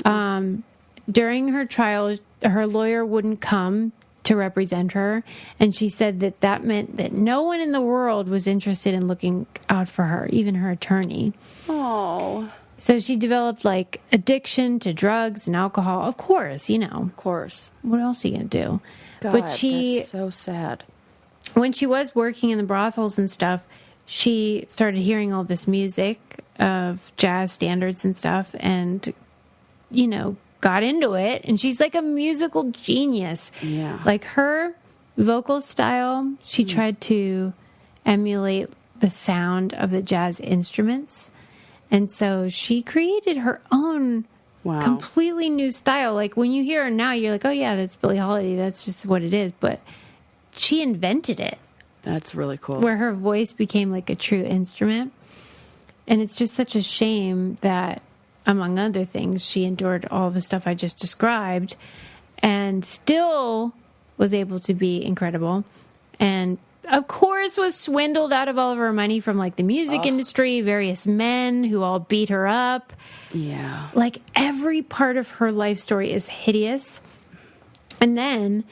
During her trial, her lawyer wouldn't come to represent her. And she said that meant that no one in the world was interested in looking out for her, even her attorney. Oh. So she developed like addiction to drugs and alcohol. Of course, Of course. what else are you going to do? God, But she, that's so sad. when she was working in the brothels and stuff, she started hearing all this music of jazz standards and stuff and, got into it. And she's like a musical genius. Yeah. Like her vocal style, she tried to emulate the sound of the jazz instruments. And so she created her own completely new style. Like when you hear her now, you're like, oh yeah, that's Billie Holiday. That's just what it is. But she invented it. That's really cool. Where her voice became like a true instrument. And it's just such a shame that, among other things, she endured all the stuff I just described and still was able to be incredible. And of course was swindled out of all of her money from like the music industry, various men who all beat her up. Yeah. Like every part of her life story is hideous. And then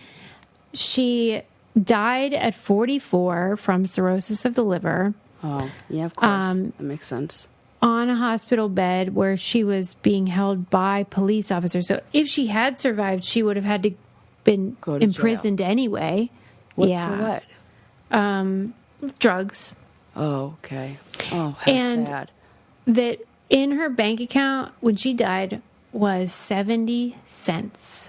she died at 44 from cirrhosis of the liver. Oh, yeah, of course. That makes sense. On a hospital bed where she was being held by police officers. So if she had survived, she would have had to been Go to imprisoned anyway. For yeah. what? Drugs. Oh, okay. Oh, how And sad. That in her bank account when she died was 70 cents.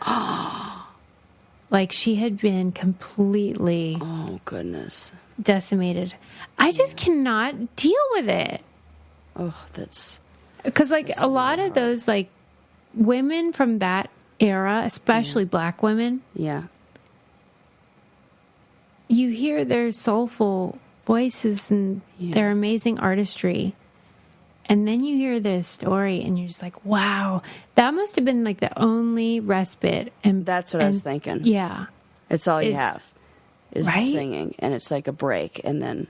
Like she had been completely Oh, goodness. decimated. I just cannot deal with it. Oh, that's... Because, like, a lot of those, like, women from that era, especially black women, Yeah. you hear their soulful voices and their amazing artistry. And then you hear this story and you're just like, wow, that must have been, like, the only respite. And That's what I was thinking. Yeah. It's all you have is right? singing, and it's like a break, and then...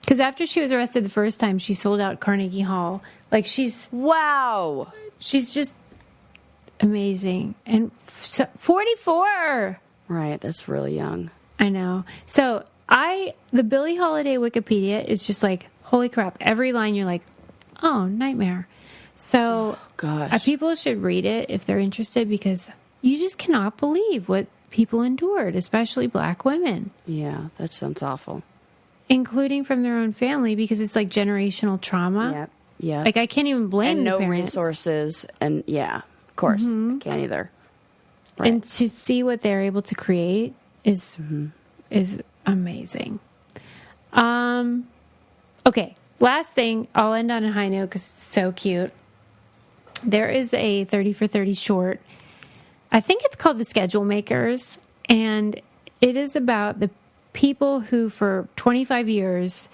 Because after she was arrested the first time, she sold out Carnegie Hall. Like, she's Wow! just amazing. And 44! Right, that's really young. I know. So the Billie Holiday Wikipedia is just like, holy crap. Every line you're like, oh, nightmare. So Gosh. people should read it if they're interested because you just cannot believe what people endured, especially black women. Yeah, that sounds awful. Including from their own family because it's like generational trauma. Yeah, yeah. Like I can't even blame and the no parents. resources, and yeah, of course, I can't either. Right. And to see what they're able to create is amazing. Okay, last thing. I'll end on a high note because it's so cute. There is a 30 for 30 short. I think it's called The Schedule Makers, and it is about the people who for 25 years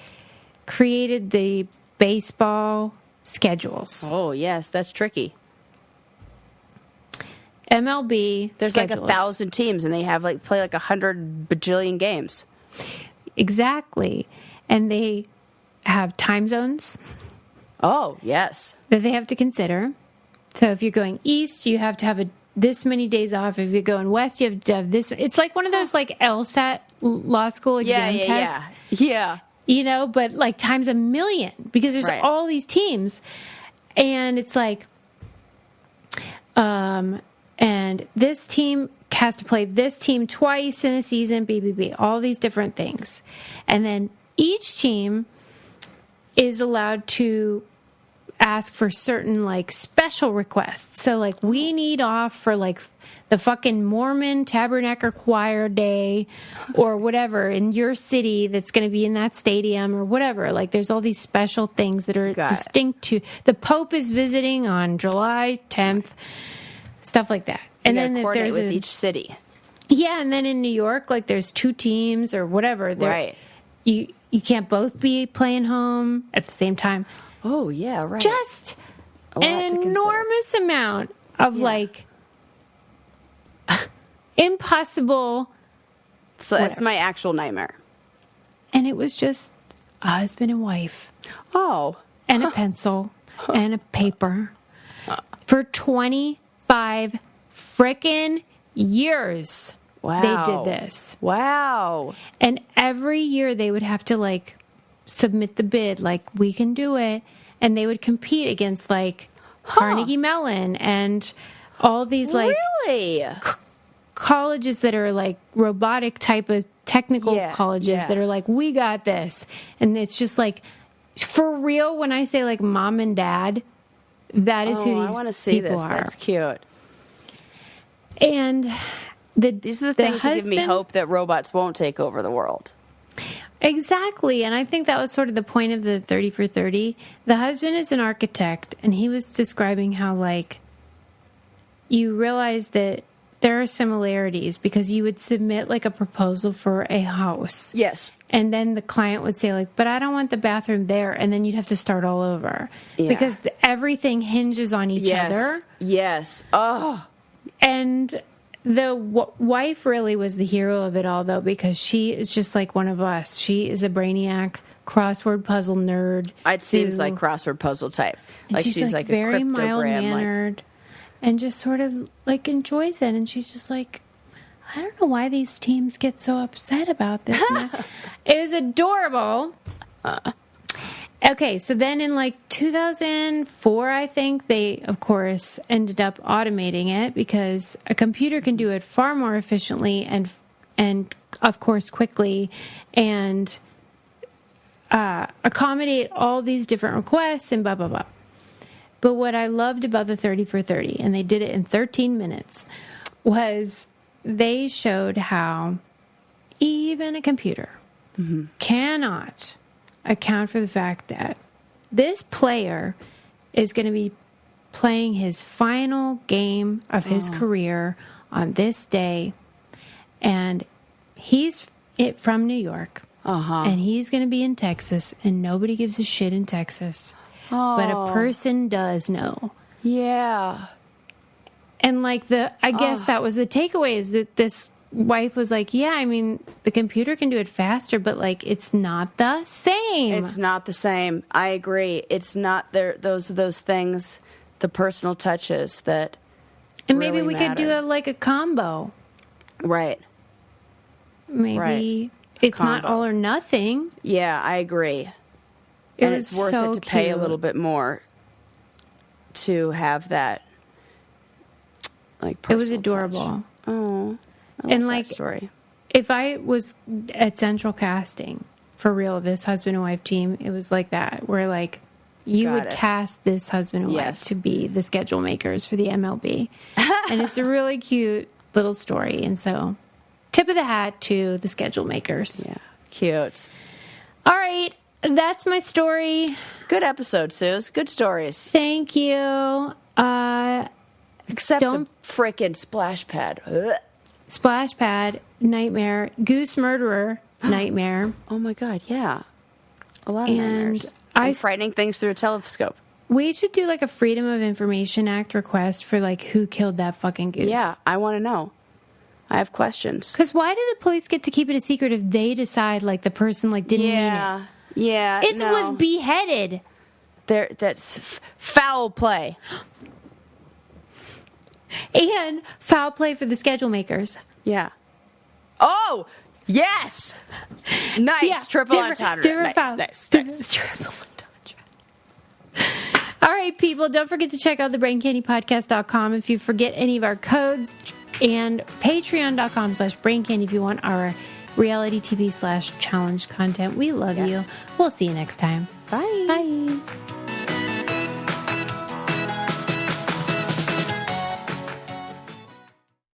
created the baseball schedules. Oh, yes, that's tricky. MLB There's schedules. like 1,000 teams, and they have play 100 bajillion games. Exactly. And they have time zones Oh, yes. that they have to consider. So if you're going east, you have to have this many days off. If you're going west, you have to have this. It's like one of those like LSAT law school exam tests. Yeah. But like times a million because there's Right. all these teams. And it's like, and this team has to play this team twice in a season, BBB, all these different things. And then each team is allowed to ask for certain like special requests. So like we need off for like the fucking Mormon Tabernacle Choir Day or whatever in your city that's going to be in that stadium or whatever. Like there's all these special things that are distinct to the Pope is visiting on July 10th, stuff like that. And then if there's with each city. Yeah, and then in New York like there's two teams or whatever. Right. You can't both be playing home at the same time. Oh, yeah, right. Just A lot an to consider. enormous amount of like impossible. So it's my actual nightmare. And it was just a husband and wife. Oh. And a pencil and a paper for 25 frickin' years. Wow. They did this. Wow. And every year they would have to like submit the bid, like, we can do it. And they would compete against like Carnegie Mellon and all these like really? colleges that are like robotic type of technical colleges that are like, we got this. And it's just like, for real, when I say like mom and dad, that is who these I want to see people this. are. That's cute. And these are the things that give me hope that robots won't take over the world. Exactly. And I think that was sort of the point of the 30 for 30. The husband is an architect, and he was describing how, like, you realize that there are similarities because you would submit, like, a proposal for a house. Yes. And then the client would say, like, but I don't want the bathroom there. And then you'd have to start all over. Yeah. Because everything hinges on each other. Yes. Oh. And the wife really was the hero of it all, though, because she is just like one of us. She is a brainiac, crossword puzzle nerd. It seems like crossword puzzle type. Like she's like very a mild-mannered and just sort of like enjoys it. And she's just like, I don't know why these teams get so upset about this. It was adorable. Okay, so then in like 2004, I think, they, of course, ended up automating it because a computer can do it far more efficiently and of course, quickly and accommodate all these different requests and blah, blah, blah. But what I loved about the 30 for 30, and they did it in 13 minutes, was they showed how even a computer cannot account for the fact that this player is going to be playing his final game of his career on this day, and he's from New York, and he's going to be in Texas, and nobody gives a shit in Texas, but a person does know. Yeah. And like I guess that was the takeaway, is that this wife was like, yeah, I mean, the computer can do it faster, but like it's not the same. It's not the same. I agree. It's not there. Those things, the personal touches that. And maybe really we could do a combo. Right. Maybe it's not all or nothing. Yeah, I agree. And it's worth it to pay a little bit more to have that. Like, it was adorable. Touch. Oh. And like, story. If I was at Central Casting for real, this husband and wife team, it was like that, where like you would cast this husband and wife to be the schedule makers for the MLB. And it's a really cute little story. And so, tip of the hat to the schedule makers. Yeah, cute. All right, that's my story. Good episode, Suze. Good stories. Thank you. Except the frickin' splash pad. Ugh. Splash pad, nightmare. Goose murderer, nightmare. Oh my God, yeah. A lot of nightmares. And frightening things through a telescope. We should do like a Freedom of Information Act request for like who killed that fucking goose. Yeah, I want to know. I have questions. Because why do the police get to keep it a secret if they decide like the person like didn't mean it? Yeah, it was beheaded. That's foul play. And foul play for the schedule makers. Yeah. Oh, yes. Nice. Yeah, triple entendre. Nice. Triple entendre. All right, people, don't forget to check out thebraincandypodcast.com if you forget any of our codes, and patreon.com/braincandy if you want our reality TV /challenge content. We love you. We'll see you next time. Bye. Bye.